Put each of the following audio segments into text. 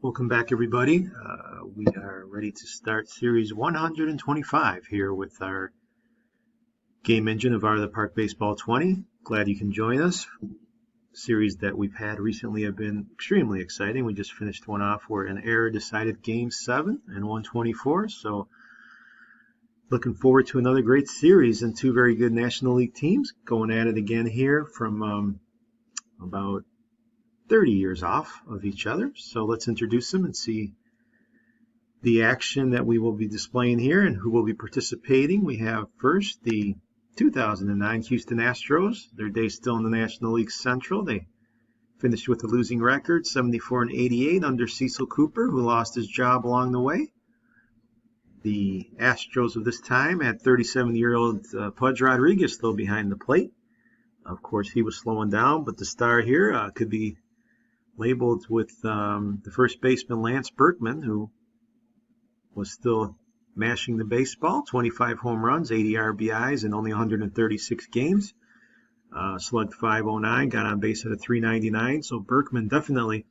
Welcome back, everybody. We are ready to start Series 125 here with our game engine of Art of the Park Baseball 20. Glad you can join us. Series that we've had recently have been extremely exciting. We just finished one off where an error decided Game 7 in 124. So looking forward to another great series and two very good National League teams going at it again here from about 30 years off of each other. So let's introduce them and see the action that we will be displaying here and who will be participating. We have first the 2009 Houston Astros. Their day still in the National League Central. They finished with a losing record, 74-88 under Cecil Cooper, who lost his job along the way. The Astros of this time had 37-year-old Pudge Rodriguez still behind the plate. Of course, he was slowing down, but the star here could be labeled with the first baseman Lance Berkman, who was still mashing the baseball. 25 home runs, 80 RBIs in only 136 games. Slugged .509, got on base at a .399. So Berkman definitely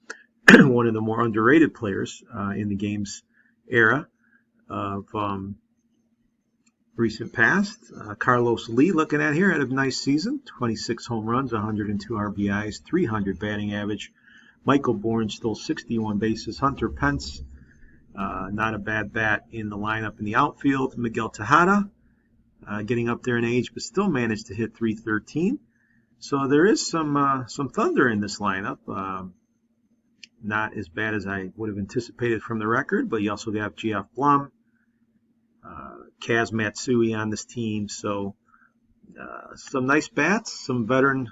one of the more underrated players in the game's era of recent past. Carlos Lee, looking at here, had a nice season. 26 home runs, 102 RBIs, 300 batting average. Michael Bourne stole 61 bases. Hunter Pence, not a bad bat in the lineup in the outfield. Miguel Tejada, getting up there in age, but still managed to hit .313. So there is some thunder in this lineup. Not as bad as I would have anticipated from the record, but you also have Geoff Blum, Kaz Matsui on this team. So some nice bats, some veteran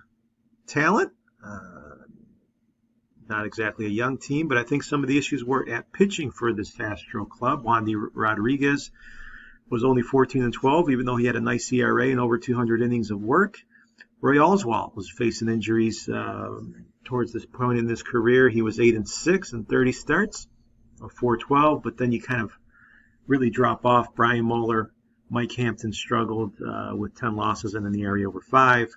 talent. Not exactly a young team, but I think some of the issues were at pitching for this Astro club. Wandy Rodriguez was only 14-12, even though he had a nice ERA and over 200 innings of work. Roy Oswalt was facing injuries towards this point in his career. He was 8-6 in 30 starts, of 412, but then you kind of really drop off. Brian Moeller, Mike Hampton struggled with 10 losses and an ERA over 5.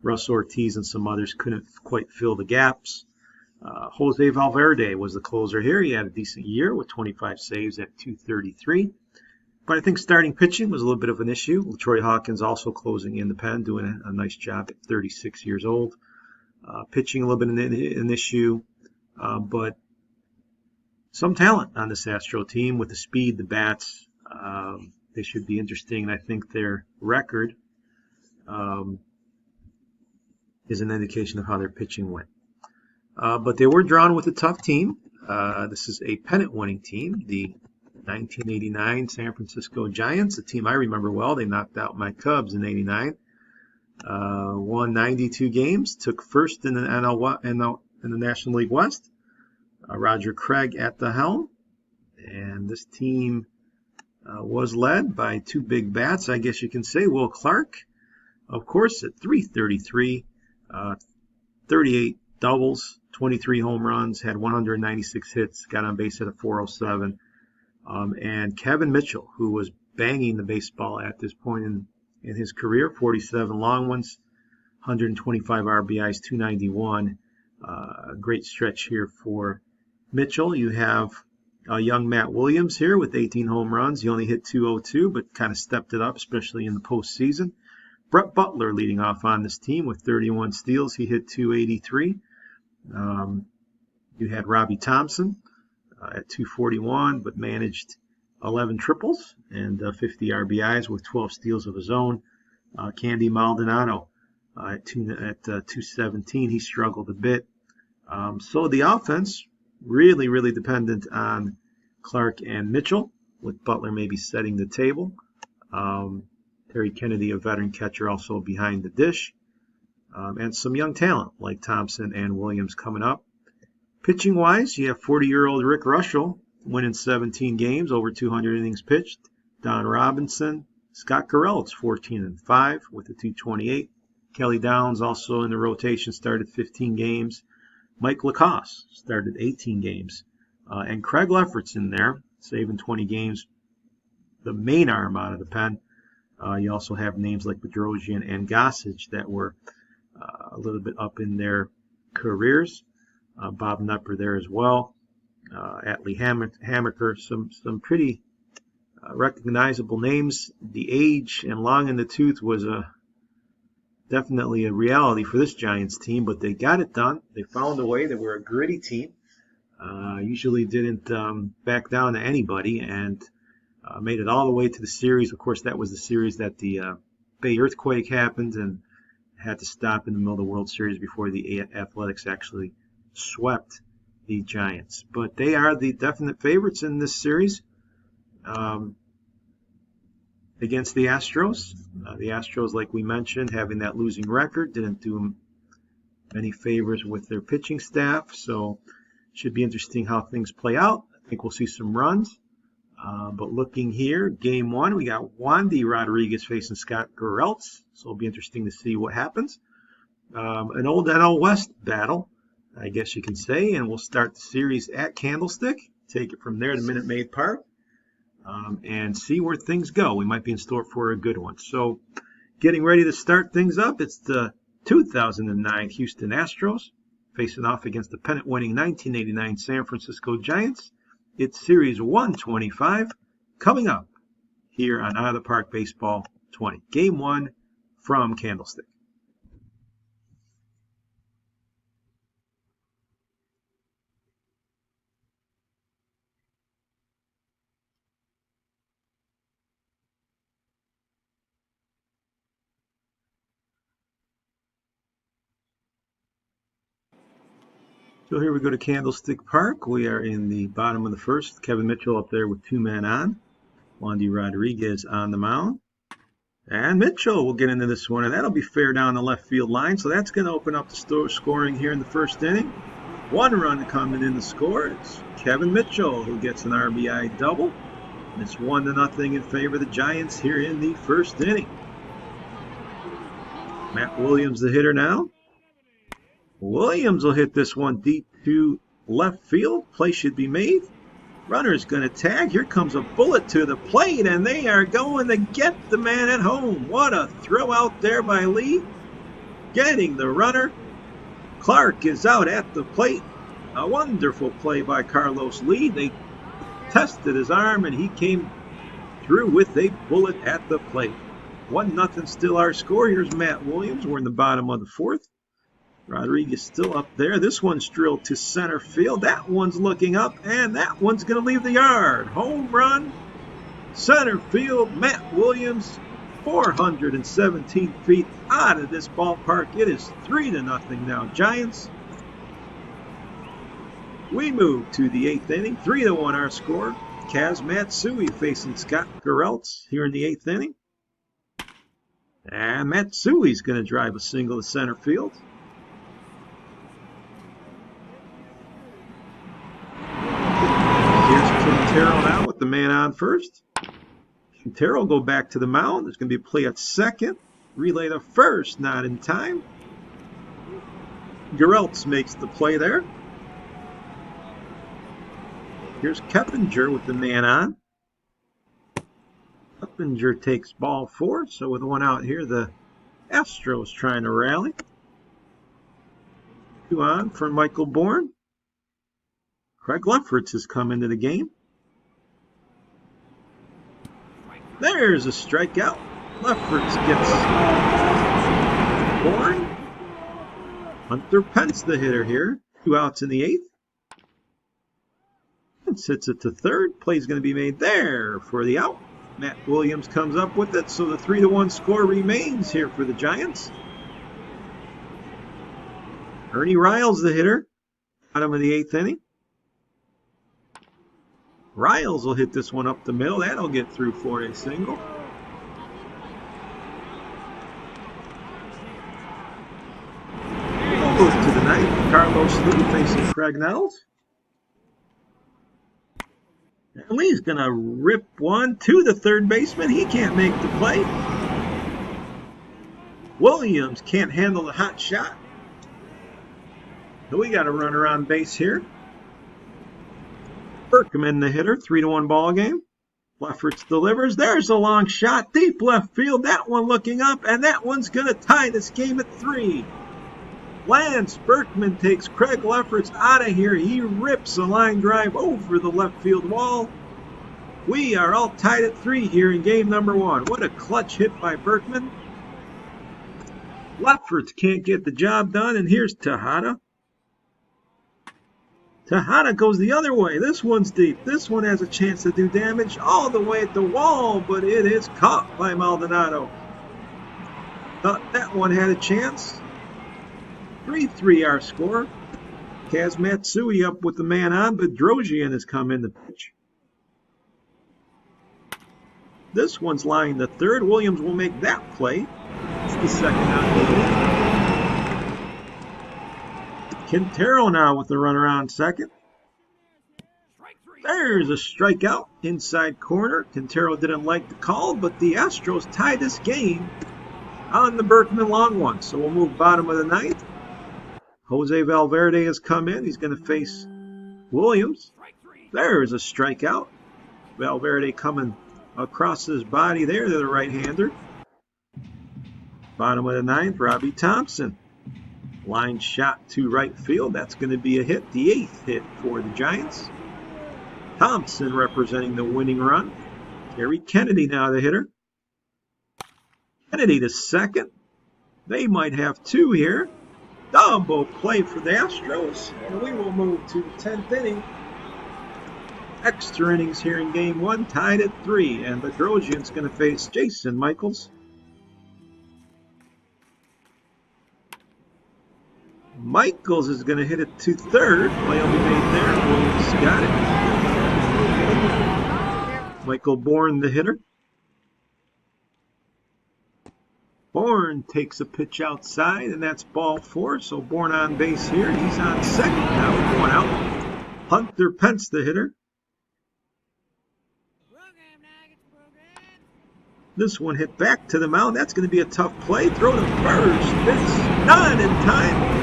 Russ Ortiz and some others couldn't quite fill the gaps. Jose Valverde was the closer here. He had a decent year with 25 saves at .233. But I think starting pitching was a little bit of an issue. LaTroy Hawkins also closing in the pen, doing a nice job at 36 years old. Pitching a little bit an issue, but some talent on this Astro team with the speed, the bats. They should be interesting, and I think their record is an indication of how their pitching went. But they were drawn with a tough team. This is a pennant-winning team, the 1989 San Francisco Giants, a team I remember well. They knocked out my Cubs in '89. Won 92 games, took first in the National League West. Roger Craig at the helm, and this team was led by two big bats, I guess you can say. Will Clark, of course, at .333, 38 doubles, 23 home runs, had 196 hits, got on base at a .407. And Kevin Mitchell, who was banging the baseball at this point in his career, 47 long ones, 125 RBIs, .291. Great stretch here for Mitchell. You have young Matt Williams here with 18 home runs. He only hit .202, but kind of stepped it up, especially in the postseason. Brett Butler leading off on this team with 31 steals. He hit .283. You had Robbie Thompson at .241, but managed 11 triples and 50 RBIs with 12 steals of his own. Candy Maldonado at .217. He struggled a bit. So the offense really dependent on Clark and Mitchell, with Butler maybe setting the table. Terry Kennedy, a veteran catcher, also behind the dish. And some young talent like Thompson and Williams coming up. Pitching-wise, you have 40-year-old Rick Russell winning 17 games, over 200 innings pitched. Don Robinson. Scott Carell's 14-5 with a .228. Kelly Downs also in the rotation, started 15 games. Mike Lacoste started 18 games. And Craig Lefferts in there, saving 20 games. The main arm out of the pen. You also have names like Bedrosian and Gossage that were a little bit up in their careers. Bob Knepper there as well. Atlee Hammaker, some pretty recognizable names. The age and long in the tooth was definitely a reality for this Giants team, but they got it done. They found a way. They were a gritty team. Usually didn't back down to anybody, and made it all the way to the series. Of course, that was the series that the Bay earthquake happened and had to stop in the middle of the World Series before the Athletics actually swept the Giants. But they are the definite favorites in this series against the Astros. The Astros, like we mentioned, having that losing record, didn't do them any favors with their pitching staff. So should be interesting how things play out. I think we'll see some runs. But looking here, game one, we got Wandy Rodriguez facing Scott Gereltz. So it'll be interesting to see what happens. An old NL West battle, I guess you can say. And we'll start the series at Candlestick. Take it from there to Minute Maid Park. And see where things go. We might be in store for a good one. So getting ready to start things up, it's the 2009 Houston Astros facing off against the pennant-winning 1989 San Francisco Giants. It's Series 125 coming up here on Out of the Park Baseball 20. Game 1 from Candlestick. So here we go to Candlestick Park. We are in the bottom of the first. Kevin Mitchell up there with 2 men on. Wandy Rodriguez on the mound. And Mitchell will get into this one, and that'll be fair down the left field line. So that's going to open up the scoring here in the first inning. 1 run coming in to score. It's Kevin Mitchell who gets an RBI double. And it's 1-0 in favor of the Giants here in the first inning. Matt Williams, the hitter now. Williams will hit this one deep to left field. Play should be made. Runner's going to tag. Here comes a bullet to the plate, and they are going to get the man at home. What a throw out there by Lee. Getting the runner. Clark is out at the plate. A wonderful play by Carlos Lee. They tested his arm, and he came through with a bullet at the plate. 1-0 still our score. Here's Matt Williams. We're in the bottom of the fourth. Rodriguez still up there. This one's drilled to center field. That one's looking up, and that one's going to leave the yard. Home run, center field. Matt Williams, 417 feet out of this ballpark. It is 3-0 now, Giants. We move to the 8th inning. 3-1 our score. Kaz Matsui facing Scott Gereltz here in the 8th inning. And Matsui's going to drive a single to center field. Quintero now with the man on first. Quintero will go back to the mound. There's going to be a play at second. Relay to first, not in time. Gereltz makes the play there. Here's Keppinger with the man on. Keppinger takes ball 4. So with 1 out here, the Astros trying to rally. 2 on for Michael Bourne. Craig Lefferts has come into the game. There's a strikeout. Lefferts gets Bourne. Hunter Pence, the hitter here. 2 outs in the 8th. And sits it to third. Play's going to be made there for the out. Matt Williams comes up with it, so the 3-1 score remains here for the Giants. Ernie Riles, the hitter. Bottom of the 8th inning. Riles will hit this one up the middle. That'll get through for a single. We'll move to the 9th. Carlos Lee facing Craig Nettles. And Lee's going to rip one to the third baseman. He can't make the play. Williams can't handle the hot shot. So we got a runner on base here. Berkman, the hitter, 3-1 ball game. Lefferts delivers. There's a long shot, deep left field. That one looking up, and that one's going to tie this game at 3. Lance Berkman takes Craig Lefferts out of here. He rips a line drive over the left field wall. We are all tied at 3 here in game number 1. What a clutch hit by Berkman. Lefferts can't get the job done, and here's Tejada. Tejada goes the other way. This one's deep. This one has a chance to do damage all the way at the wall, but it is caught by Maldonado. Thought that one had a chance. 3-3 our score. Kaz Matsui up with the man on, but Bedrosian has come in the pitch. This one's lined to third. Williams will make that play. It's the second out. Quintero now with the runner on second. There's a strikeout inside corner. Quintero didn't like the call, but the Astros tied this game on the Berkman long one. So we'll move bottom of the ninth. Jose Valverde has come in. He's going to face Williams. There's a strikeout. Valverde coming across his body there to the right-hander. Bottom of the ninth, Robbie Thompson. Line shot to right field. That's going to be a hit. The 8th hit for the Giants. Thompson representing the winning run. Gary Kennedy now the hitter. Kennedy to second. They might have 2 here. Double play for the Astros, and we will move to the 10th inning. Extra innings here in game 1, tied at 3, and Bedrosian's going to face Jason Michaels. Michaels is going to hit it to third. Play will be made there. Williams got it. Michael Bourne, the hitter. Bourne takes a pitch outside, and that's ball 4. So Bourne on base here. He's on second now with 1 out. Hunter Pence, the hitter. This one hit back to the mound. That's going to be a tough play. Throw to first. It's not in time.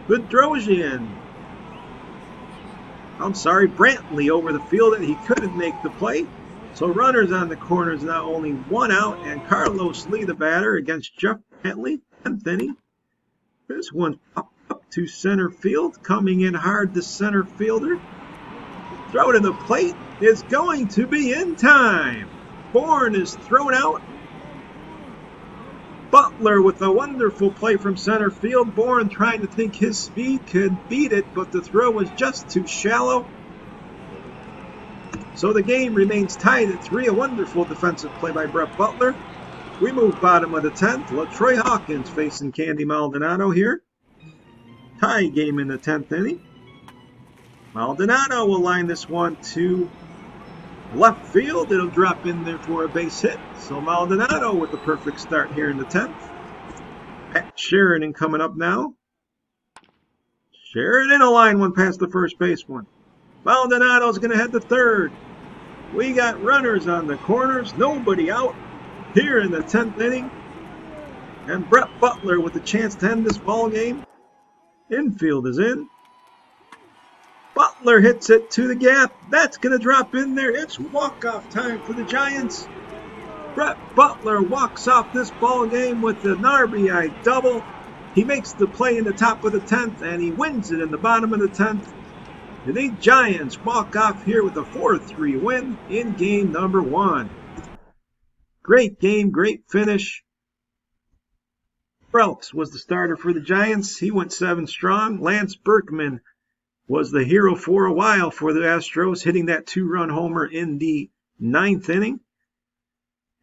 Bedrosian. Brantley over the field, and he couldn't make the play. So runners on the corners now, only 1 out, and Carlos Lee, the batter, against Jeff Brantley, 10th inning. This one popped up to center field, coming in hard, the center fielder. Throw to the plate is going to be in time. Bourne is thrown out. Butler with a wonderful play from center field. Bourne trying to think his speed could beat it, but the throw was just too shallow. So the game remains tied at 3. A wonderful defensive play by Brett Butler. We move bottom of the 10th. LaTroy Hawkins facing Candy Maldonado here. Tie game in the 10th inning. Maldonado will line this one to left field. It'll drop in there for a base hit. So Maldonado with the perfect start here in the 10th. Pat Sheridan coming up now. Sheridan a line one past the first baseman. Maldonado's going to head to third. We got runners on the corners. Nobody out here in the 10th inning. And Brett Butler with the chance to end this ball game. Infield is in. Butler hits it to the gap. That's going to drop in there. It's walk-off time for the Giants. Brett Butler walks off this ball game with an RBI double. He makes the play in the top of the 10th, and he wins it in the bottom of the 10th. The Giants walk off here with a 4-3 win in game number 1. Great game, great finish. Phelps was the starter for the Giants. He went 7 strong. Lance Berkman was the hero for a while for the Astros, hitting that 2-run homer in the 9th inning.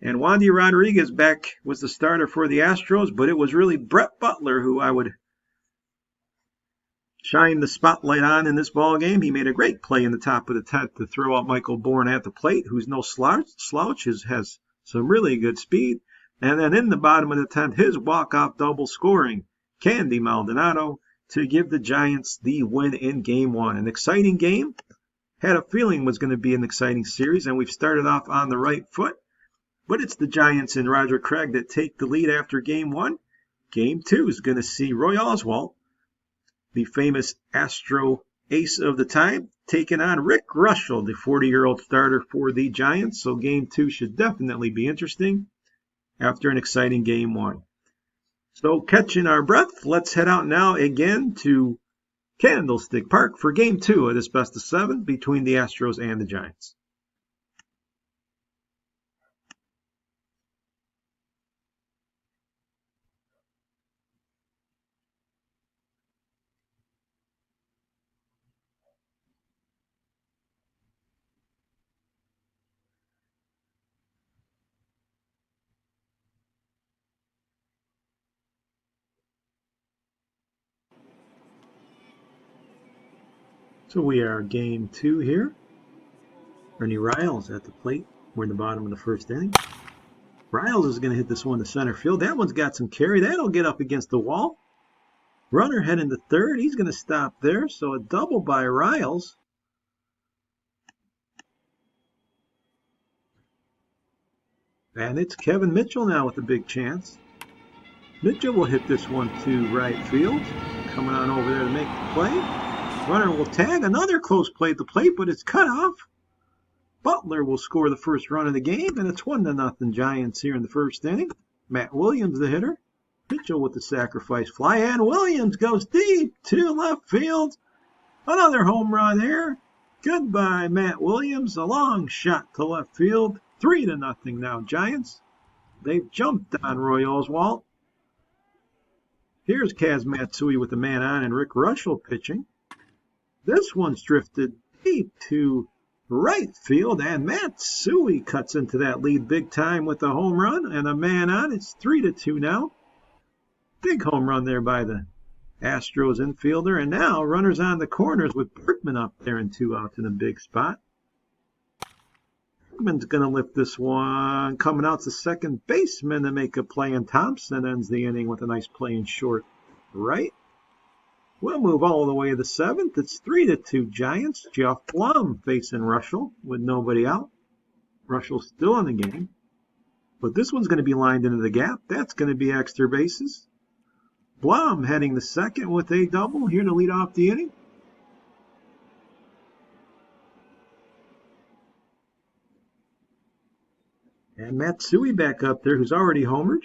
And Wandy Rodriguez back was the starter for the Astros, but it was really Brett Butler who I would shine the spotlight on in this ball game. He made a great play in the top of the 10th to throw out Michael Bourne at the plate, who's no slouch, has some really good speed. And then in the bottom of the 10th, his walk-off double scoring, Candy Maldonado, to give the Giants the win in game 1. An exciting game. Had a feeling it was going to be an exciting series, and we've started off on the right foot. But it's the Giants and Roger Craig that take the lead after game 1. Game 2 is going to see Roy Oswalt, the famous Astro ace of the time, taking on Rick Russell, the 40-year-old starter for the Giants. So game 2 should definitely be interesting after an exciting game 1. So catching our breath, let's head out now again to Candlestick Park for Game 2 of this best of 7 between the Astros and the Giants. So we are Game 2 here. Ernie Riles at the plate. We're in the bottom of the first inning. Riles is going to hit this one to center field. That one's got some carry. That'll get up against the wall. Runner heading to third. He's going to stop there. So a double by Riles. And it's Kevin Mitchell now with a big chance. Mitchell will hit this one to right field. Coming on over there to make the play. Runner will tag. Another close play at the plate, but it's cut off. Butler will score the first run of the game, and it's 1-0 Giants here in the first inning. Matt Williams, the hitter. Mitchell with the sacrifice fly, and Williams goes deep to left field. Another home run here. Goodbye, Matt Williams. A long shot to left field. 3-0 now, Giants. They've jumped on Roy Oswalt. Here's Kaz Matsui with the man on, and Rick Russell pitching. This one's drifted deep to right field, and Matsui cuts into that lead big time with a home run and a man on. It's 3-2 now. Big home run there by the Astros infielder, and now runners on the corners with Berkman up there and 2 outs in a big spot. Berkman's going to lift this one. Coming out to second baseman to make a play, and Thompson ends the inning with a nice play in short right. We'll move all the way to the 7th. It's 3-2 Giants. Jeff Blum facing Russell with nobody out. Russell's still in the game. But this one's going to be lined into the gap. That's going to be extra bases. Blum heading to second with a double here to lead off the inning. And Matsui back up there, who's already homered.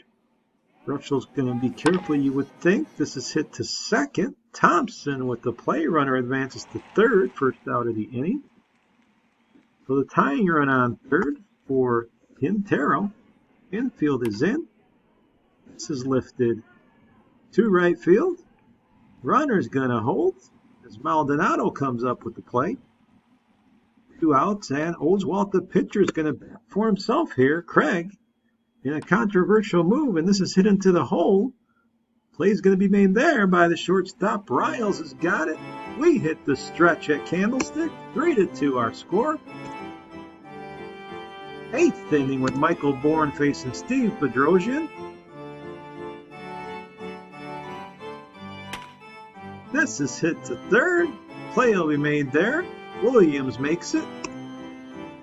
Russell's going to be careful, you would think. This is hit to second. Thompson with the play. Runner advances to third, first out of the inning. So the tying run on third for Quintero. Infield is in. This is lifted to right field. Runner's going to hold as Maldonado comes up with the play. 2 outs, and Oswalt, the pitcher, is going to bat for himself here. Craig in a controversial move, and this is hit into the hole. Play's going to be made there by the shortstop. Riles has got it. We hit the stretch at Candlestick. 3-2 our score. 8th inning with Michael Bourne facing Steve Bedrosian. This is hit to third. Play will be made there. Williams makes it.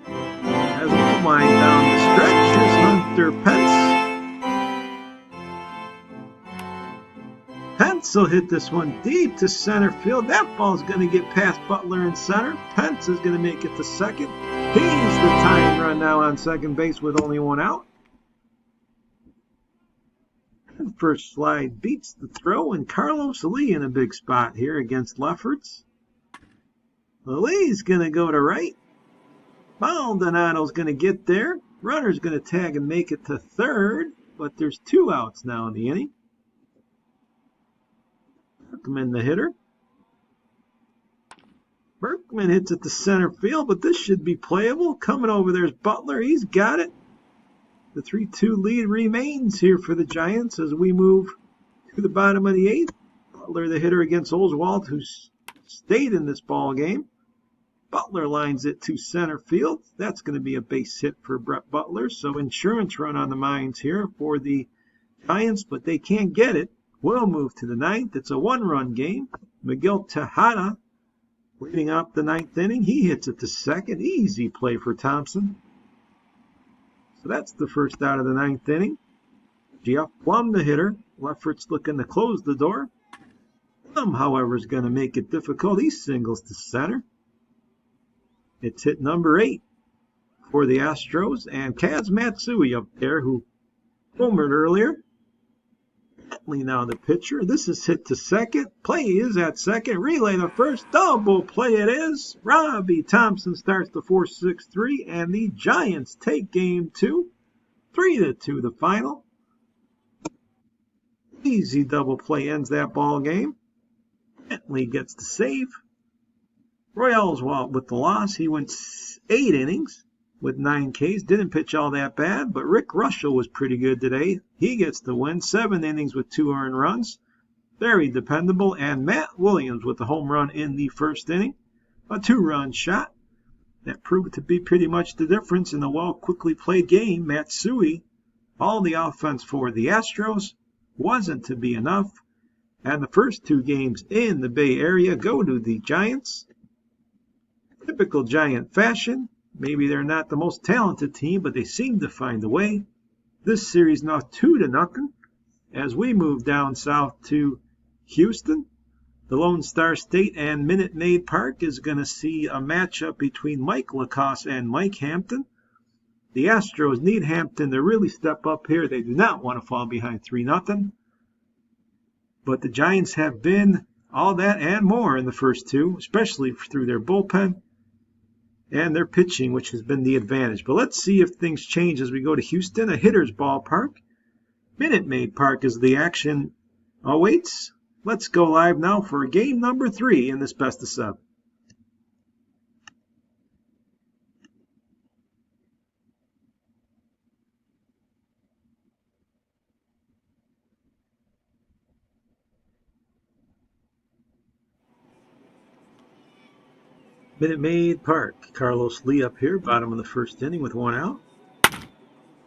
As we wind down the stretch, here's Hunter Pence. Pence will hit this one deep to center field. That ball's going to get past Butler in center. Pence is going to make it to second. He's the tying run now on second base with only 1 out. First slide beats the throw, and Carlos Lee in a big spot here against Lefferts. Lee's going to go to right. Maldonado's going to get there. Runner's going to tag and make it to third, but there's 2 outs now in the inning. Berkman, the hitter. Berkman hits it to center field, but this should be playable. Coming over there's Butler. He's got it. The 3-2 lead remains here for the Giants as we move to the bottom of the 8th. Butler, the hitter, against Oswalt, who's stayed in this ball game. Butler lines it to center field. That's going to be a base hit for Brett Butler. So insurance run on the minds here for the Giants, but they can't get it. We'll move to the 9th. It's a 1-run game. Miguel Tejada leading up the 9th inning. He hits it to second. Easy play for Thompson. So that's the first out of the 9th inning. Jeff Blum, the hitter. Lefferts looking to close the door. Blum, however, is going to make it difficult. He singles to center. It's hit number 8 for the Astros. And Kaz Matsui up there, who homered earlier. Bentley now the pitcher. This is hit to second. Play is at second. Relay to first. Double play it is. Robbie Thompson starts the 4-6-3, and the Giants take game 2. 3-2 the final. Easy double play ends that ball game. Bentley gets the save. Roy Oswalt with the loss. He went 8 innings with 9 Ks. Didn't pitch all that bad, but Rick Russell was pretty good today. He gets the win. 7 innings with 2 earned runs. Very dependable. And Matt Williams with the home run in the first inning. A 2-run shot. That proved to be pretty much the difference in the quickly played game. Matsui, all the offense for the Astros, wasn't to be enough. And the first 2 games in the Bay Area go to the Giants. Typical Giant fashion. Maybe they're not the most talented team, but they seem to find a way. This series now 2-0 as we move down south to Houston. The Lone Star State and Minute Maid Park is going to see a matchup between Mike Lacoste and Mike Hampton. The Astros need Hampton to really step up here. They do not want to fall behind 3-0. But the Giants have been all that and more in the first 2, especially through their bullpen and their pitching, which has been the advantage. But let's see if things change as we go to Houston, a hitter's ballpark. Minute Maid Park as the action awaits. Let's go live now for game number 3 in this best of 7. Minute Maid Park. Carlos Lee up here, bottom of the first inning with 1 out.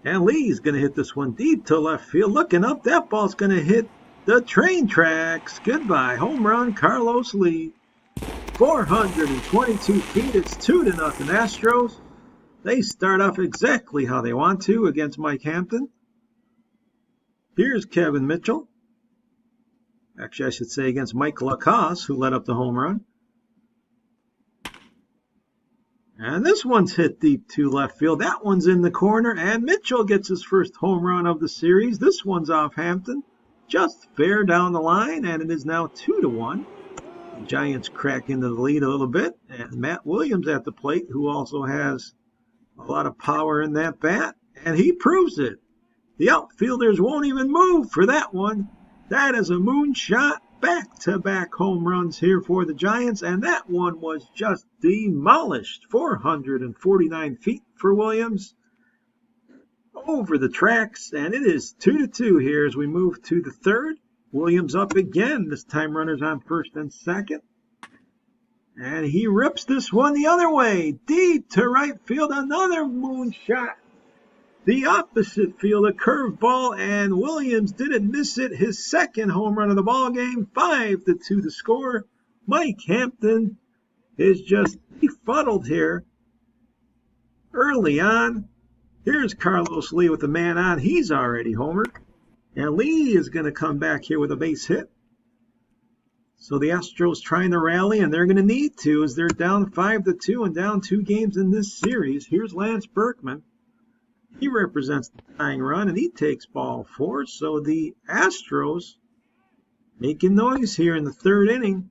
And Lee's going to hit this one deep to left field. Looking up, that ball's going to hit the train tracks. Goodbye. Home run, Carlos Lee. 422 feet. It's 2-0 Astros. They start off exactly how they want to against Mike Hampton. Here's Kevin Mitchell. Actually, I should say against Mike Lacoste, who led up the home run. And this one's hit deep to left field. That one's in the corner, and Mitchell gets his first home run of the series. This one's off Hampton. Just fair down the line, and it is now 2-1. The Giants crack into the lead a little bit, and Matt Williams at the plate, who also has a lot of power in that bat, and he proves it. The outfielders won't even move for that one. That is a moonshot. Back-to-back home runs here for the Giants, and that one was just demolished. 449 feet for Williams over the tracks, and it is 2-2 here as we move to the third. Williams up again. This time runners on first and second. And he rips this one the other way. Deep to right field. Another moonshot. The opposite field, a curveball, and Williams didn't miss it. His second home run of the ball game. 5-2 the score. Mike Hampton is just befuddled here early on. Here's Carlos Lee with the man on. He's already homered. And Lee is going to come back here with a base hit. So the Astros trying to rally, and they're going to need to as they're down 5-2 and down 2 games in this series. Here's Lance Berkman. He represents the tying run, and he takes ball 4. So the Astros making noise here in the third inning.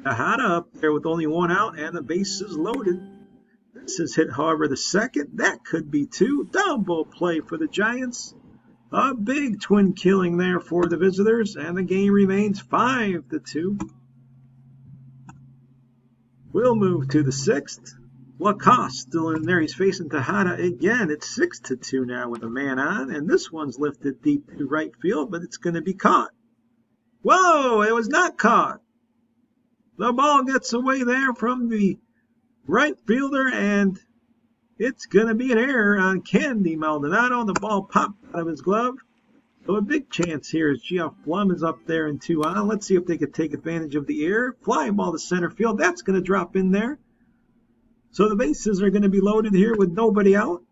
Tejada up there with only 1 out, and the bases loaded. This is hit, however, the second. That could be 2. Double play for the Giants. A big twin killing there for the visitors, and the game remains 5-2. We'll move to the 6th. Lacoste still in there. He's facing Tejada again. It's 6-2 now with a man on, and this one's lifted deep to right field, but it's going to be caught. Whoa, it was not caught. The ball gets away there from the right fielder, and it's going to be an error on Candy Maldonado. The ball popped out of his glove. So a big chance here as Geoff Blum is up there in 2 on. Let's see if they could take advantage of the error. Fly ball to center field. That's going to drop in there. So the bases are going to be loaded here with nobody out.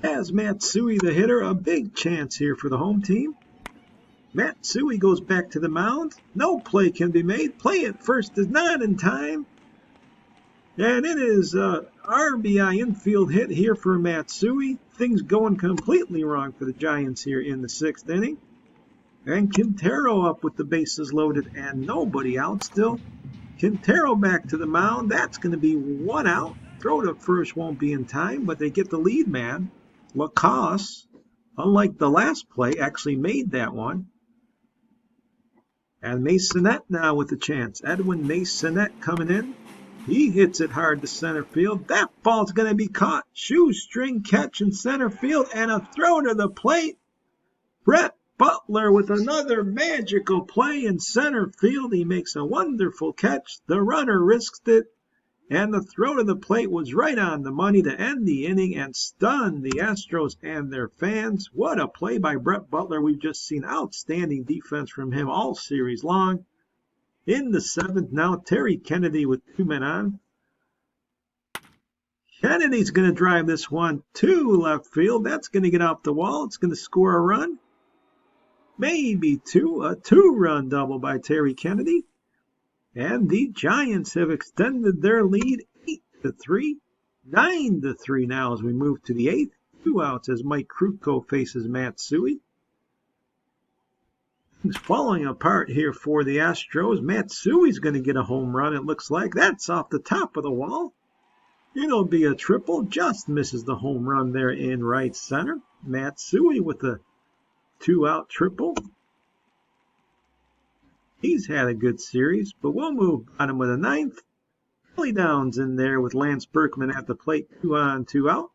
As Matsui, the hitter, a big chance here for the home team. Matsui goes back to the mound. No play can be made. Play at first is not in time. And it is a RBI infield hit here for Matsui. Things going completely wrong for the Giants here in the 6th inning. And Quintero up with the bases loaded and nobody out still. Quintero back to the mound. That's going to be 1 out. Throw to first won't be in time, but they get the lead man. Lacoste, unlike the last play, actually made that one. And Masonette now with the chance. Edwin Masonette coming in. He hits it hard to center field. That ball's going to be caught. Shoestring catch in center field and a throw to the plate. Brett Butler with another magical play in center field. He makes a wonderful catch. The runner risks it. And the throw to the plate was right on the money to end the inning and stun the Astros and their fans. What a play by Brett Butler. We've just seen outstanding defense from him all series long. In the 7th now, Terry Kennedy with 2 men on. Kennedy's going to drive this one to left field. That's going to get off the wall. It's going to score a run. Maybe 2. A 2-run double by Terry Kennedy. And the Giants have extended their lead 8-3, 9-3 now as we move to the 8th. 2 outs as Mike Krukow faces Matsui. Things falling apart here for the Astros. Matsui's going to get a home run, it looks like. That's off the top of the wall. It'll be a triple. Just misses the home run there in right center. Matsui with a 2-out triple. He's had a good series, but we'll move bottom with a 9th. Billy Downs in there with Lance Berkman at the plate. 2 on, 2 out.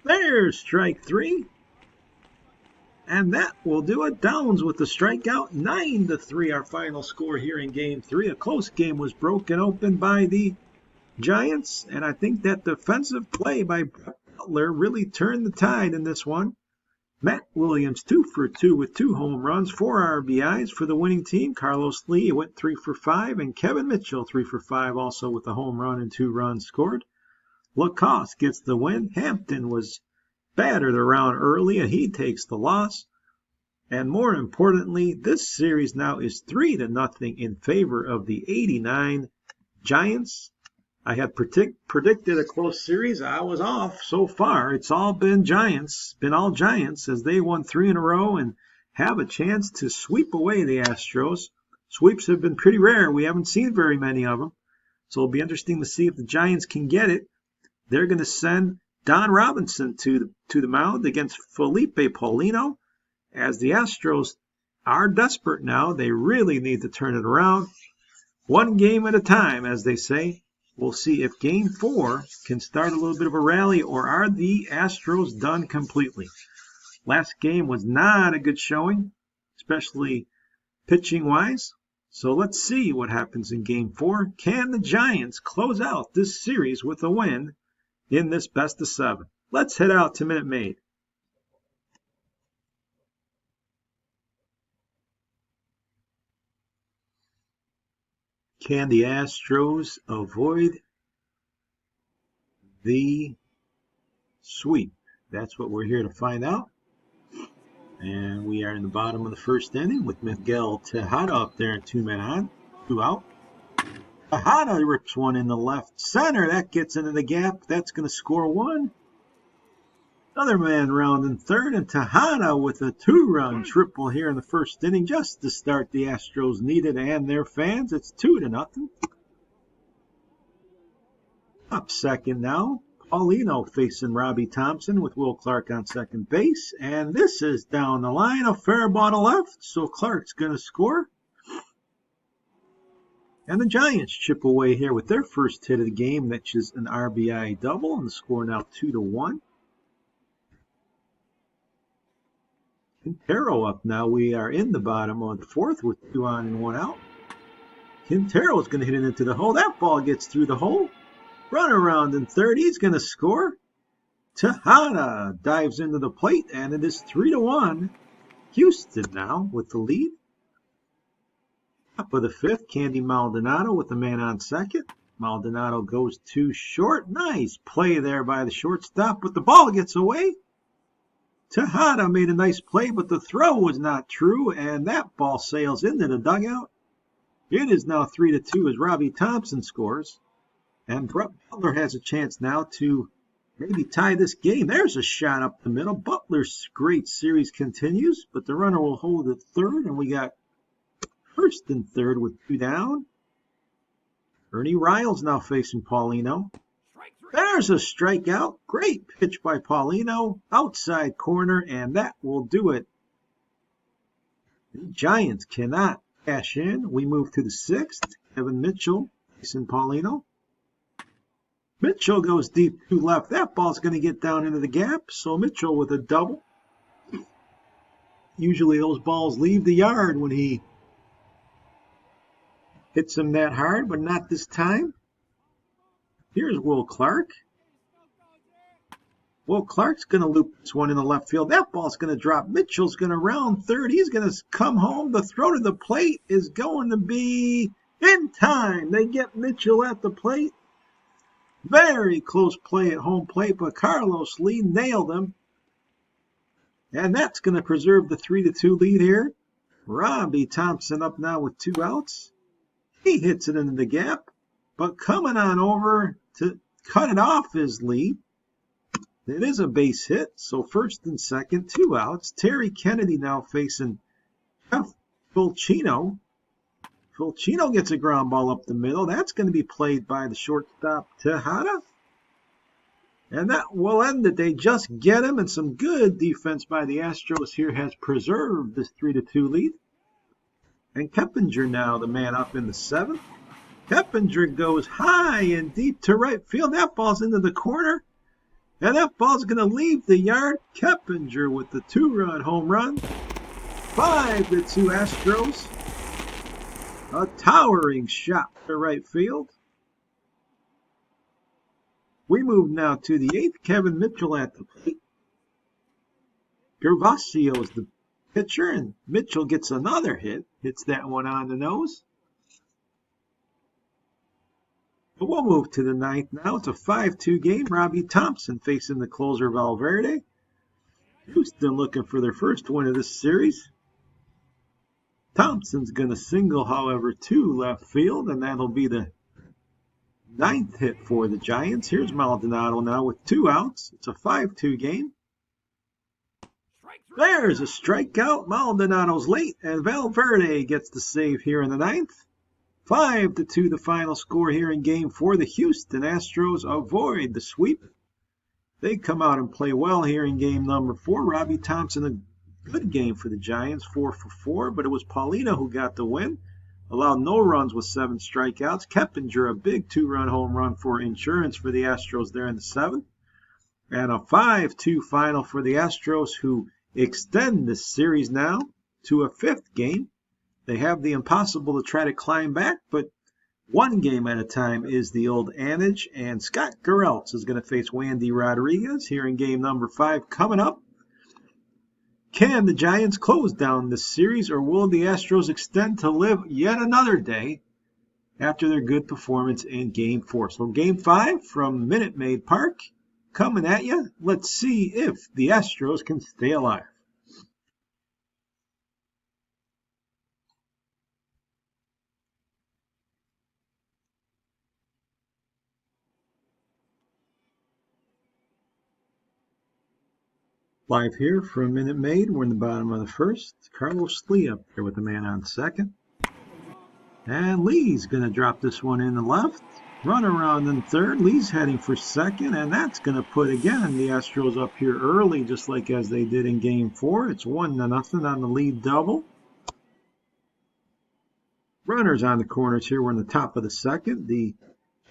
There's strike 3. And that will do it. Downs with the strikeout. 9-3 our final score here in Game 3. A close game was broken open by the Giants. And I think that defensive play by Butler really turned the tide in this one. Matt Williams 2 for 2 with 2 home runs, 4 RBIs for the winning team. Carlos Lee went 3 for 5, and Kevin Mitchell 3 for 5 also with a home run and 2 runs scored. Lacoste gets the win. Hampton was battered around early, and he takes the loss. And more importantly, this series now is 3-0 in favor of the 89 Giants. I had predicted a close series. I was off so far. It's all been Giants, been all Giants as they won 3 in a row and have a chance to sweep away the Astros. Sweeps have been pretty rare. We haven't seen very many of them. So it'll be interesting to see if the Giants can get it. They're going to send Don Robinson to the mound against Felipe Paulino. As the Astros are desperate now, they really need to turn it around. 1 game at a time, as they say. We'll see if Game 4 can start a little bit of a rally, or are the Astros done completely. Last game was not a good showing, especially pitching-wise. So let's see what happens in Game 4. Can the Giants close out this series with a win in this best-of-7? Let's head out to Minute Maid. Can the Astros avoid the sweep? That's what we're here to find out. And we are in the bottom of the 1st inning with Miguel Tejada up there and 2 men on, 2 out. Tejada rips one in the left center. That gets into the gap. That's going to score 1. Another man rounding 3rd, and Tejada with a 2-run triple here in the 1st inning just to start the Astros needed and their fans. It's 2-0. Up 2nd now. Paulino facing Robbie Thompson with Will Clark on 2nd base. And this is down the line. A fair ball to left, so Clark's going to score. And the Giants chip away here with their first hit of the game, which is an RBI double, and the score now 2-1. Quintero up now. We are in the bottom of the 4th with 2 on and 1 out. Quintero is going to hit it into the hole. That ball gets through the hole. Run around in 3rd. He's going to score. Tejada dives into the plate, and it is 3-1. Houston now with the lead. Top of the 5th, Candy Maldonado with the man on 2nd. Maldonado goes too short. Nice play there by the shortstop, but the ball gets away. Tejada made a nice play, but the throw was not true, and that ball sails into the dugout. It is now 3-2 as Robbie Thompson scores. And Brett Butler has a chance now to maybe tie this game. There's a shot up the middle. Butler's great series continues, but the runner will hold at third, and we got first and third with 2 down. Ernie Riles now facing Paulino. There's a strikeout. Great pitch by Paulino. Outside corner, and that will do it. The Giants cannot cash in. We move to the 6th. Kevin Mitchell facing Paulino. Mitchell goes deep to left. That ball's going to get down into the gap. So Mitchell with a double. Usually those balls leave the yard when he hits them that hard, but not this time. Here's Will Clark. Will Clark's going to loop this one in the left field. That ball's going to drop. Mitchell's going to round third. He's going to come home. The throw to the plate is going to be in time. They get Mitchell at the plate. Very close play at home plate, but Carlos Lee nailed him. And that's going to preserve the 3-2 lead here. Robbie Thompson up now with 2 outs. He hits it into the gap, but coming on over to cut it off is Lee. It is a base hit, so first and second, 2 outs. Terry Kennedy now facing Jeff Fulcino. Fulcino gets a ground ball up the middle. That's going to be played by the shortstop, Tejada. And that will end it. They just get him, and some good defense by the Astros here has preserved this 3-2 lead. And Keppinger now the man up in the 7th. Keppinger goes high and deep to right field. That ball's into the corner. And that ball's going to leave the yard. Keppinger with the 2-run home run. 5-2 Astros. A towering shot to right field. We move now to the 8th. Kevin Mitchell at the plate. Gervasio's the pitcher, and Mitchell gets another hit. Hits that one on the nose. But we'll move to the 9th now. It's a 5-2 game. Robbie Thompson facing the closer Valverde. Houston looking for their first win of this series. Thompson's going to single, however, to left field, and that'll be the 9th hit for the Giants. Here's Maldonado now with 2 outs. It's a 5-2 game. There's a strikeout. Maldonado's late, and Valverde gets the save here in the 9th. 5-2 the final score here in Game 4. The Houston Astros avoid the sweep. They come out and play well here in game number 4. Robbie Thompson, a good game for the Giants, 4 for 4, but it was Paulino who got the win. Allowed no runs with 7 strikeouts. Keppinger, a big 2-run home run for insurance for the Astros there in the 7th. And a 5-2 final for the Astros, who extend this series now to a 5th game. They have the impossible to try to climb back, but one game at a time is the old adage. And Scott Geraltz is going to face Wandy Rodriguez here in game number 5 coming up. Can the Giants close down this series, or will the Astros extend to live yet another day after their good performance in Game 4? So Game 5 from Minute Maid Park coming at you. Let's see if the Astros can stay alive. Live here from Minute Maid. We're in the bottom of the 1st. Carlos Lee up there with the man on 2nd. And Lee's going to drop this one in the left. Run around in 3rd. Lee's heading for 2nd. And that's going to put, again, the Astros up here early, just like as they did in Game 4. It's 1-0 on the lead double. Runners on the corners here. We're in the top of the 2nd. The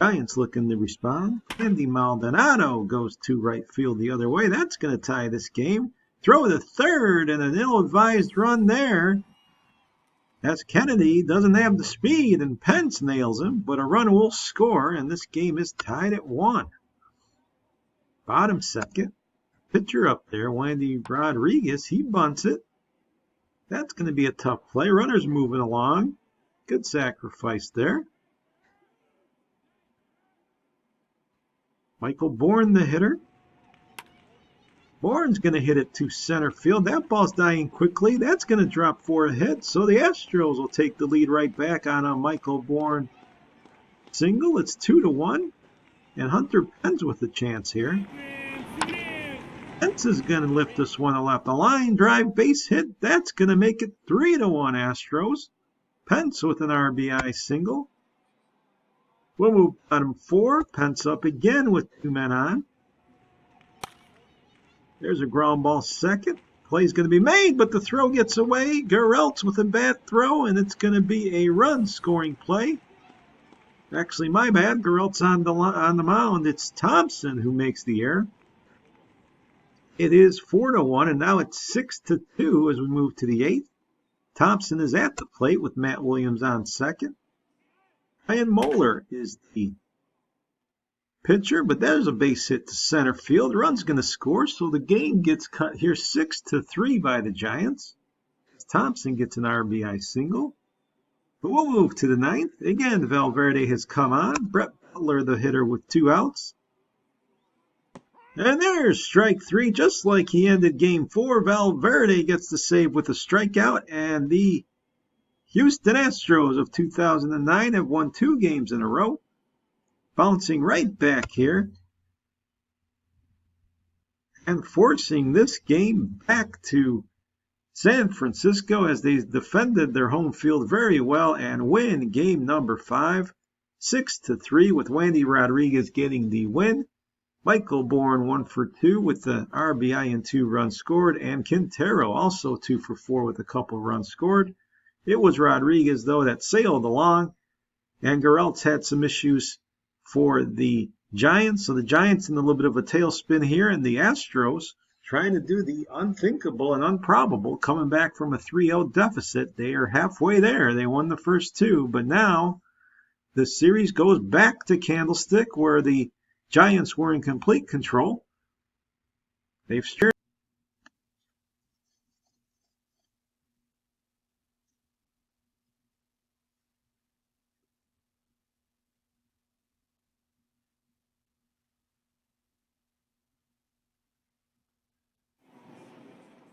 Giants looking to respond. Andy Maldonado goes to right field the other way. That's going to tie this game. Throw to 3rd and an ill-advised run there. As Kennedy doesn't have the speed and Pence nails him, but a run will score, and this game is tied at 1. Bottom 2nd. Pitcher up there, Wandy Rodriguez. He bunts it. That's going to be a tough play. Runners moving along. Good sacrifice there. Michael Bourne, the hitter. Bourne's going to hit it to center field. That ball's dying quickly. That's going to drop for a hit. So the Astros will take the lead right back on a Michael Bourne single. It's 2-1. And Hunter Pence with a chance here. Pence is going to lift this one to left. A line drive base hit. That's going to make it 3-1 Astros. Pence with an RBI single. We'll move bottom 4. Pence up again with 2 men on. There's a ground ball second. Play's going to be made, but the throw gets away. Gereltz with a bad throw, and it's going to be a run-scoring play. Actually, my bad. Gereltz on the mound. It's Thompson who makes the error. It is 4-1, and now it's 6-2 as we move to the 8th. Thompson is at the plate with Matt Williams on second. Ryan Moeller is the pitcher, but there's a base hit to center field. Run's going to score, so the game gets cut here 6-3 by the Giants. Thompson gets an RBI single. But we'll move to the 9th. Again, Valverde has come on. Brett Butler, the hitter, with 2 outs. And there's strike 3, just like he ended game 4. Valverde gets the save with a strikeout, and the Houston Astros of 2009 have won 2 games in a row. Bouncing right back here and forcing this game back to San Francisco as they defended their home field very well and win game number 5, 6-3, with Wandy Rodriguez getting the win. Michael Bourne 1 for 2 with the RBI and 2 runs scored, and Quintero also 2 for 4 with a couple runs scored. It was Rodriguez, though, that sailed along, and Gereltz had some issues for the Giants. So the Giants in a little bit of a tailspin here, and the Astros trying to do the unthinkable and improbable, coming back from a 3-0 deficit. They are halfway there. They won the first 2, but now the series goes back to Candlestick, where the Giants were in complete control. They've steered.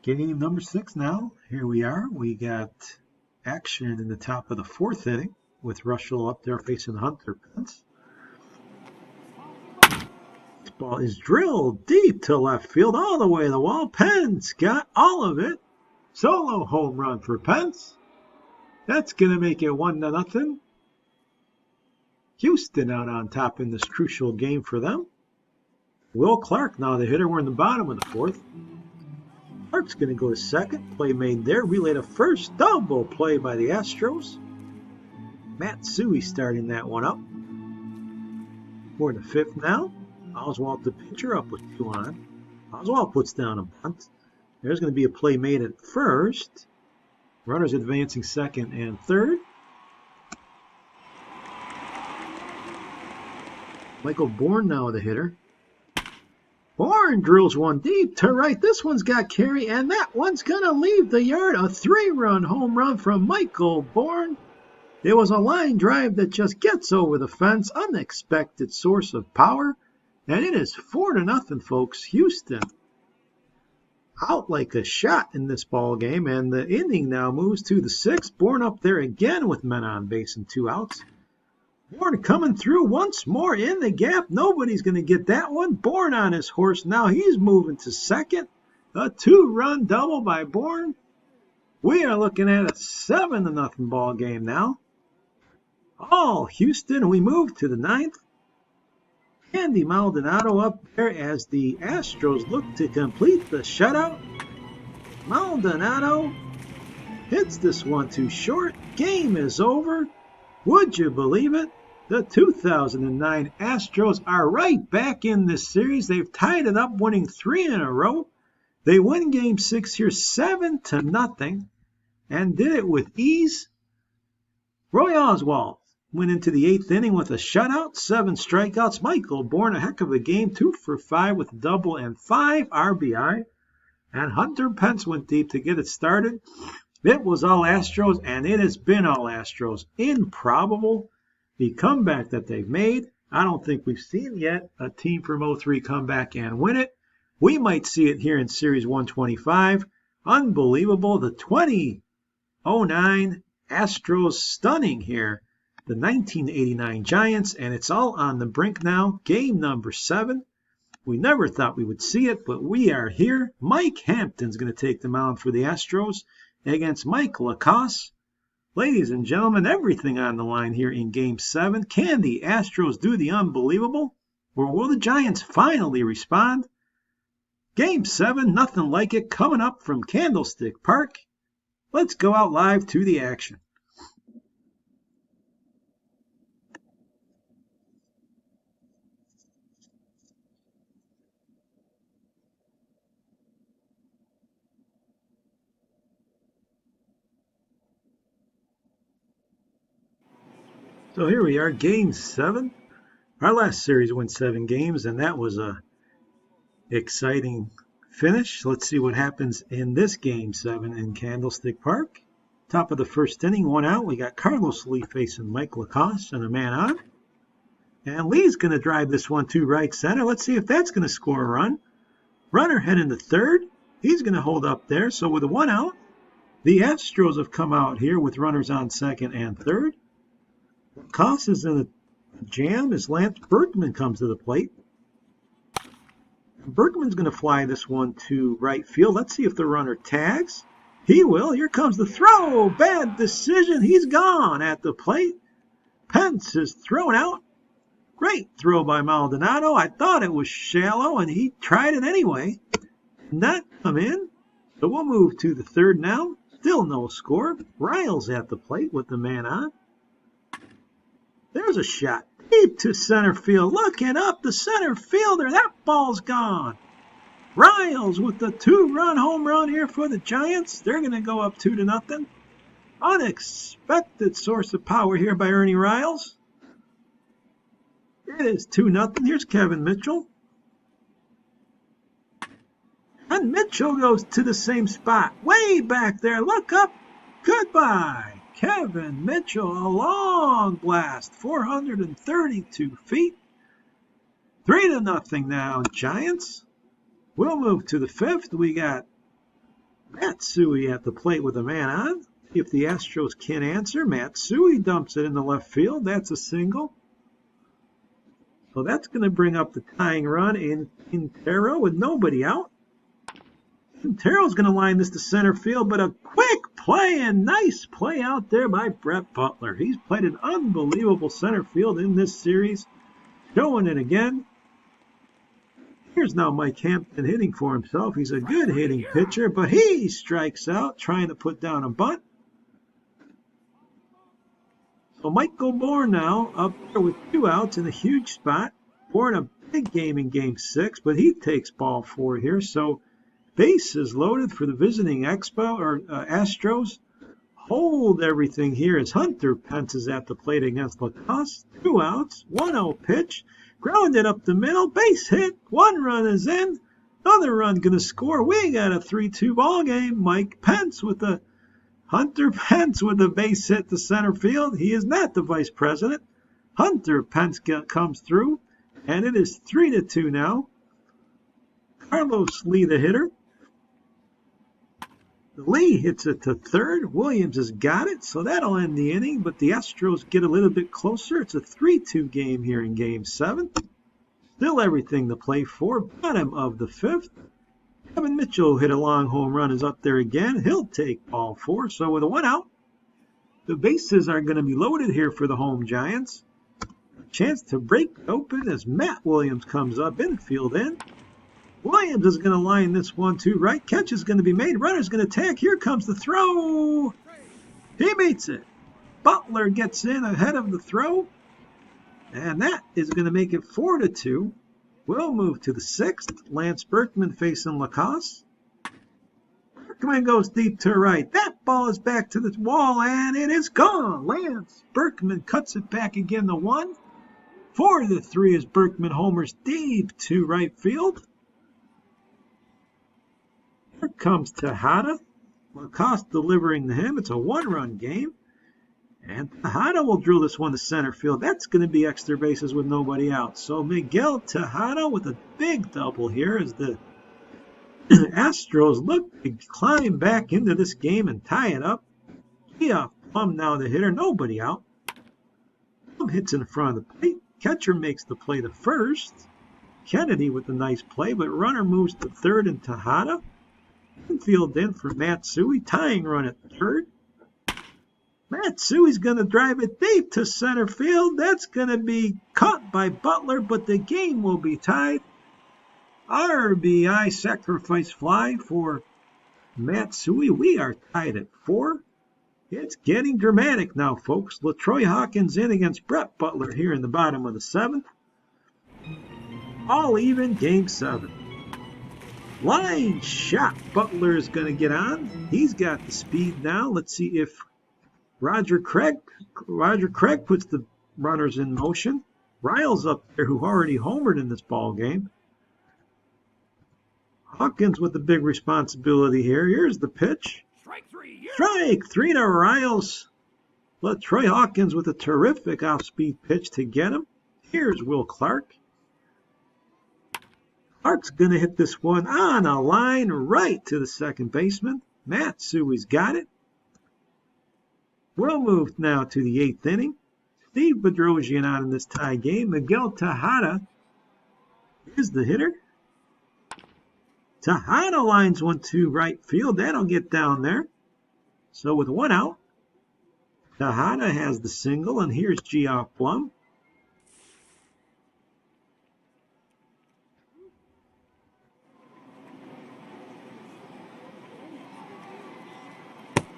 Game number 6 now. Here we are. We got action in the top of the 4th inning with Russell up there facing Hunter Pence. This ball is drilled deep to left field, all the way to the wall. Pence got all of it. Solo home run for Pence. That's going to make it 1-0. Houston out on top in this crucial game for them. Will Clark now the hitter. We're in the bottom of the 4th. Clark's going to go to second. Play made there. Relay to first. Double play by the Astros. Matsui starting that one up. We're in the 5th now. Oswalt, the pitcher, up with 2 on. Oswalt puts down a bunt. There's going to be a play made at first. Runners advancing second and third. Michael Bourne now the hitter. Bourne drills one deep to right. This one's got carry, and that one's going to leave the yard. A 3-run home run from Michael Bourne. It was a line drive that just gets over the fence. Unexpected source of power. And it is 4-0, folks. Houston out like a shot in this ball game. And the inning now moves to the 6th. Bourne up there again with men on base and 2 outs. Bourne coming through once more in the gap. Nobody's going to get that one. Bourne on his horse now. He's moving to second. A 2-run double by Bourne. We are looking at a 7-0 ball game now. All Houston. We move to the 9th. Andy Maldonado up there as the Astros look to complete the shutout. Maldonado hits this one too short. Game is over. Would you believe it? The 2009 Astros are right back in this series. They've tied it up, winning 3 in a row. They win Game 6 here 7-0 and did it with ease. Roy Oswalt went into the 8th inning with a shutout, 7 strikeouts. Michael Bourne, a heck of a game, 2 for 5 with a double and 5 RBI. And Hunter Pence went deep to get it started. It was all Astros, and it has been all Astros. Improbable, the comeback that they've made. I don't think we've seen yet a team from 03 come back and win it. We might see it here in Series 125. Unbelievable. The 2009 Astros stunning here. The 1989 Giants, and it's all on the brink now. Game number 7. We never thought we would see it, but we are here. Mike Hampton's going to take the mound for the Astros against Mike Lacoste. Ladies and gentlemen, everything on the line here in Game 7. Can the Astros do the unbelievable? Or will the Giants finally respond? Game 7, nothing like it, coming up from Candlestick Park. Let's go out live to the action. So here we are, Game 7. Our last series went 7 games, and that was a exciting finish. Let's see what happens in this Game 7 in Candlestick Park. Top of the first inning, 1 out. We got Carlos Lee facing Mike Lacoste and a man on. And Lee's going to drive this one to right center. Let's see if that's going to score a run. Runner heading to third. He's going to hold up there. So with a 1 out, the Astros have come out here with runners on second and third. Lacoste is in a jam as Lance Berkman comes to the plate. Berkman's going to fly this one to right field. Let's see if the runner tags. He will. Here comes the throw. Bad decision. He's gone at the plate. Pence is thrown out. Great throw by Maldonado. I thought it was shallow, and he tried it anyway. Not come in. So we'll move to the third now. Still no score. Riles at the plate with the man on. There's a shot deep to center field. Looking up the center fielder. That ball's gone. Riles with the 2-run home run here for the Giants. They're going to go up 2-0. Unexpected source of power here by Ernie Riles. It is 2-0. Here's Kevin Mitchell. And Mitchell goes to the same spot. Way back there. Look up. Goodbye. Kevin Mitchell, a long blast, 432 feet. 3-0 now, Giants. We'll move to the fifth. We got Matsui at the plate with a man on. If the Astros can answer, Matsui dumps it in the left field. That's a single. So that's going to bring up the tying run in Quintero with nobody out. Quintero's going to line this to center field, but a quick play and nice play out there by Brett Butler. He's played an unbelievable center field in this series. Showing it again. Here's now Mike Hampton hitting for himself. He's a good hitting pitcher, but he strikes out trying to put down a bunt. So Michael Bourne now up there with 2 outs in a huge spot. Bourne a big game in Game 6, but he takes ball 4 here. So bases loaded for the visiting Astros. Hold everything here as Hunter Pence is at the plate against Lacoste. 2 outs, 1-0 pitch. Grounded up the middle, base hit. 1 run is in. Another run going to score. We got a 3-2 ball game. Hunter Pence with a base hit to center field. He is not the vice president. Hunter Pence comes through, and it is 3-2 now. Carlos Lee, the hitter. Lee hits it to third. Williams has got it, so that'll end the inning. But the Astros get a little bit closer. It's a 3-2 game here in Game 7. Still everything to play for. Bottom of the fifth. Kevin Mitchell hit a long home run, is up there again. He'll take ball 4. So with a 1 out, the bases are going to be loaded here for the home Giants. Chance to break open as Matt Williams comes up, infield in. Williams is going to line this one to right. Catch is going to be made. Runner's going to tag. Here comes the throw. He beats it. Butler gets in ahead of the throw. And that is going to make it 4-2. We'll move to the sixth. Lance Berkman facing Lacoste. Berkman goes deep to right. That ball is back to the wall, and it is gone. Lance Berkman cuts it back again to 1. 4-3 as Berkman homers deep to right field. Here comes Tejada. Lacoste delivering to him. It's a 1-run game. And Tejada will drill this one to center field. That's going to be extra bases with nobody out. So Miguel Tejada with a big double here as the Astros look to climb back into this game and tie it up. Geoff Plum now the hitter. Nobody out. Plum hits in front of the plate. Catcher makes the play to first. Kennedy with a nice play, but runner moves to third and Tejada. Infield in for Matsui, tying run at third. Matsui's going to drive it deep to center field. That's going to be caught by Butler, but the game will be tied. RBI sacrifice fly for Matsui. We are tied at 4. It's getting dramatic now, folks. LaTroy Hawkins in against Brett Butler here in the bottom of the 7th. All even, game 7. Line shot. Butler is going to get on. He's got the speed now. Let's see if Roger Craig puts the runners in motion. Riles up there, who already homered in this ball game. Hawkins with the big responsibility here. Here's the pitch. Strike 3 to Riles. LaTroy Hawkins with a terrific off-speed pitch to get him. Here's Will Clark. Clark's going to hit this one on a line right to the second baseman. Matsui's got it. We'll move now to the 8th inning. Steve Bedrosian on in this tie game. Miguel Tejada is the hitter. Tejada lines one to right field. That'll get down there. So with 1 out, Tejada has the single, and here's Geoff Blum.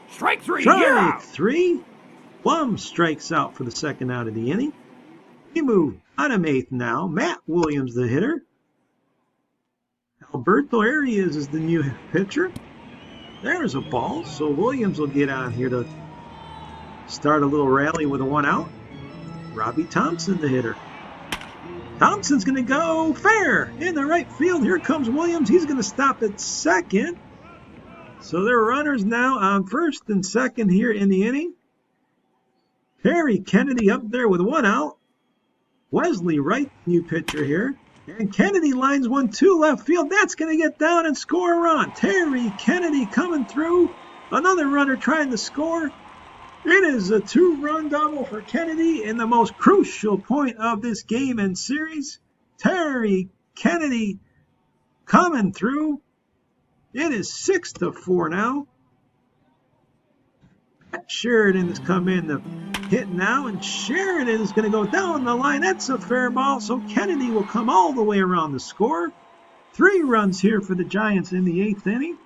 Strike 3. Strike 3. Blum strikes out for the 2nd out of the inning. We move bottom 8th now. Matt Williams, the hitter. Alberto Arias is the new pitcher. There's a ball, so Williams will get on here to start a little rally with a 1 out. Robbie Thompson, the hitter. Thompson's going to go fair in the right field. Here comes Williams. He's going to stop at second. So there are runners now on first and second here in the inning. Terry Kennedy up there with 1 out. Wesley Wright, new pitcher here. And Kennedy lines 1 to left field. That's going to get down and score a run. Terry Kennedy coming through. Another runner trying to score. It is a 2-run double for Kennedy in the most crucial point of this game and series. Terry Kennedy coming through. It is 6-4 now. Pat Sheridan has come in to hit now, and Sheridan is going to go down the line. That's a fair ball, so Kennedy will come all the way around the score. 3 runs here for the Giants in the 8th inning.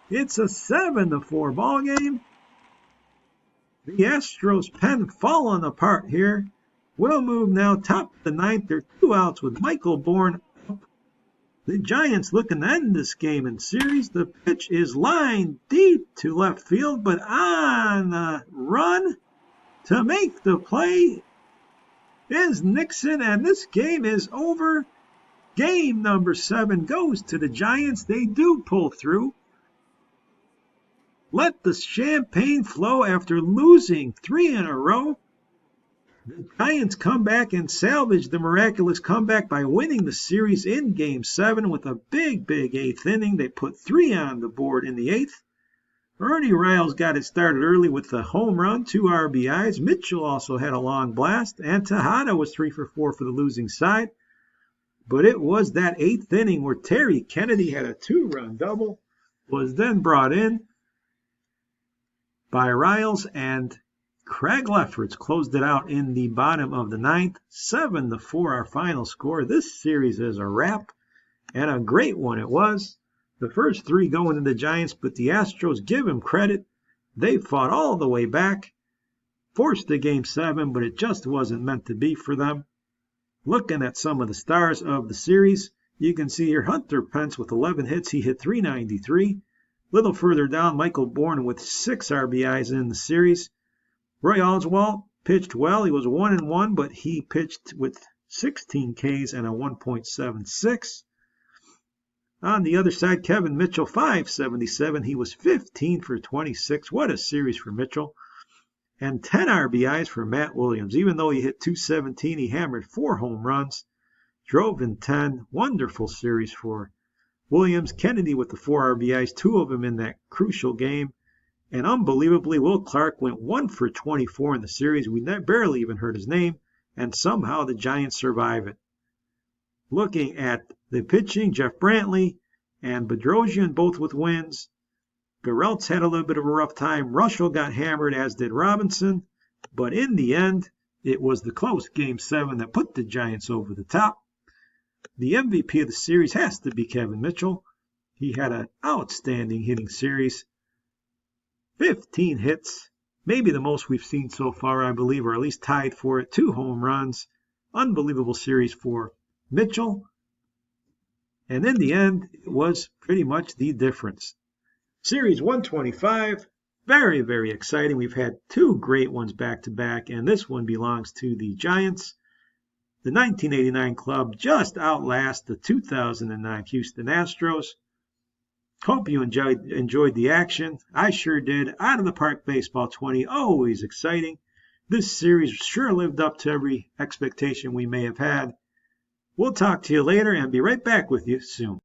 It's a 7-4 ball game. The Astros pen falling apart here. We'll move now top of the 9th. There are 2 outs with Michael Bourne up. The Giants looking to end this game and series. The pitch is lined deep to left field, but on a run to make the play is Nixon, and this game is over. Game number 7 goes to the Giants. They do pull through. Let the champagne flow after losing 3 in a row. The Giants come back and salvage the miraculous comeback by winning the series in Game 7 with a big 8th inning. They put 3 on the board in the 8th. Ernie Riles got it started early with the home run, 2 RBIs. Mitchell also had a long blast, and Tejada was 3 for 4 for the losing side. But it was that 8th inning where Terry Kennedy had a 2-run double, was then brought in by Riles, and Craig Lefferts closed it out in the bottom of the 9th. 7-4 our final score. This series is a wrap, and a great one it was. The first 3 going to the Giants, but the Astros, give them credit. They fought all the way back, forced the Game 7, but it just wasn't meant to be for them. Looking at some of the stars of the series, you can see here Hunter Pence with 11 hits. He hit .393. Little further down, Michael Bourne with 6 RBIs in the series. Roy Oswalt pitched well. He was 1-1, but he pitched with 16 Ks and a 1.76. On the other side, Kevin Mitchell, .577. He was 15 for 26. What a series for Mitchell. And 10 RBIs for Matt Williams. Even though he hit .217, he hammered 4 home runs, drove in 10. Wonderful series for Williams. Kennedy with the 4 RBIs, 2 of them in that crucial game. And unbelievably, Will Clark went 1 for 24 in the series. We barely even heard his name, and somehow the Giants survive it. Looking at the pitching, Jeff Brantley and Bedrosian both with wins. Garrelts had a little bit of a rough time. Russell got hammered, as did Robinson. But in the end, it was the close Game 7 that put the Giants over the top. The MVP of the series has to be Kevin Mitchell. He had an outstanding hitting series. 15 hits, maybe the most we've seen so far, I believe, or at least tied for it. 2 home runs. Unbelievable series for Mitchell. And in the end, it was pretty much the difference. Series 125, very, very exciting. We've had 2 great ones back-to-back, and this one belongs to the Giants. The 1989 club just outlasts the 2009 Houston Astros. Hope you enjoyed the action. I sure did. Out of the Park Baseball 20, always exciting. This series sure lived up to every expectation we may have had. We'll talk to you later and be right back with you soon.